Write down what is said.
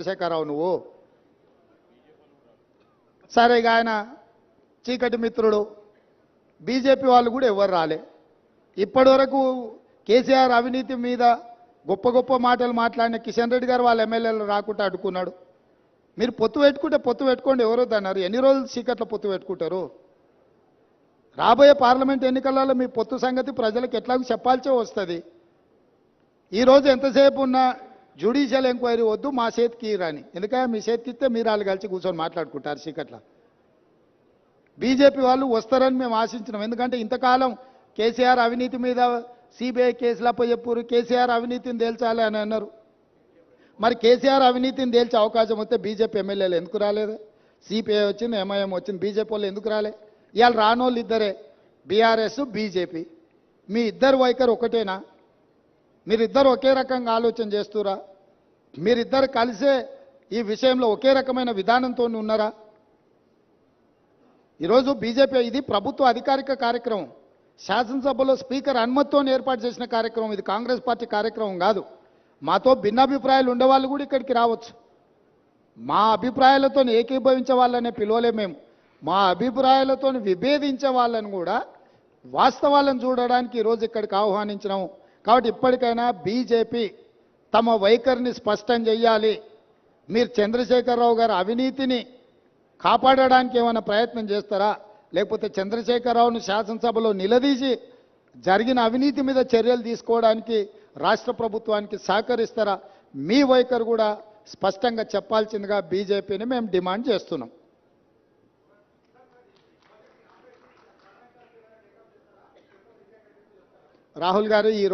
చంద్రశేఖరరావు నువ్వు సరే ఇక ఆయన చీకటి మిత్రుడు బీజేపీ వాళ్ళు కూడా ఎవరు రాలే ఇప్పటివరకు కేసీఆర్ అవినీతి మీద గొప్ప గొప్ప మాటలు మాట్లాడిన కిషన్ రెడ్డి గారు వాళ్ళ ఎమ్మెల్యేలు రాకుండా అడ్డుకున్నాడు. మీరు పొత్తు పెట్టుకుంటే పొత్తు పెట్టుకోండి, ఎవరో అన్నారు. ఎన్ని రోజులు చీకట్లో పొత్తు పెట్టుకుంటారు? రాబోయే పార్లమెంట్ ఎన్నికలలో మీ పొత్తు సంగతి ప్రజలకు ఎట్లాగో చెప్పాల్సే వస్తుంది. ఈరోజు ఎంతసేపు ఉన్నా జ్యుడిషియల్ ఎంక్వైరీ వద్దు, మా చేతికి రాని. ఎందుకంటే మీ చేతికి ఇస్తే మీరు వాళ్ళు కలిసి కూర్చొని మాట్లాడుకుంటారు చీకట్లో. బీజేపీ వాళ్ళు వస్తారని మేము ఆశించినాం. ఎందుకంటే ఇంతకాలం కేసీఆర్ అవినీతి మీద సిబిఐ కేసులపై చెప్పారు, కేసీఆర్ అవినీతిని తేల్చాలి అని అన్నారు. మరి కేసీఆర్ అవినీతిని తేల్చే అవకాశం వస్తే బీజేపీ ఎమ్మెల్యేలు ఎందుకు రాలేదు? సిపిఐ వచ్చింది, ఎంఐఎం వచ్చింది, బీజేపీ వాళ్ళు ఎందుకు రాలే? ఇవాళ రానోళ్ళు ఇద్దరే, బీఆర్ఎస్ బీజేపీ. మీ ఇద్దరు వైఖరి ఒకటేనా? మీరిద్దరు ఒకే రకంగా ఆలోచన చేస్తురా? మీరిద్దరు కలిసే ఈ విషయంలో ఒకే రకమైన విధానంతో ఉన్నారా? ఈరోజు బీజేపీ ఇది ప్రభుత్వ అధికారిక కార్యక్రమం, శాసనసభలో స్పీకర్ అనుమతితో ఏర్పాటు చేసిన కార్యక్రమం. ఇది కాంగ్రెస్ పార్టీ కార్యక్రమం కాదు. మాతో భిన్నాభిప్రాయాలు ఉండేవాళ్ళు కూడా ఇక్కడికి రావచ్చు. మా అభిప్రాయాలతో ఏకీభవించే వాళ్ళనే పిలవలే మేము. మా అభిప్రాయాలతో విభేదించే వాళ్ళని కూడా వాస్తవాలను చూడడానికి ఈరోజు ఇక్కడికి ఆహ్వానించినాము. కాబట్టి ఇప్పటికైనా బీజేపీ తమ వైఖరిని స్పష్టం చేయాలి. మీరు చంద్రశేఖరరావు గారి అవినీతిని కాపాడడానికి ఏమైనా ప్రయత్నం చేస్తారా? లేకపోతే చంద్రశేఖరరావును శాసనసభలో నిలదీసి జరిగిన అవినీతి మీద చర్యలు తీసుకోవడానికి రాష్ట్ర ప్రభుత్వానికి సహకరిస్తారా? మీ వైఖరి కూడా స్పష్టంగా చెప్పాల్సిందిగా బీజేపీని మేము డిమాండ్ చేస్తున్నాం. రాహుల్ గారు ఈ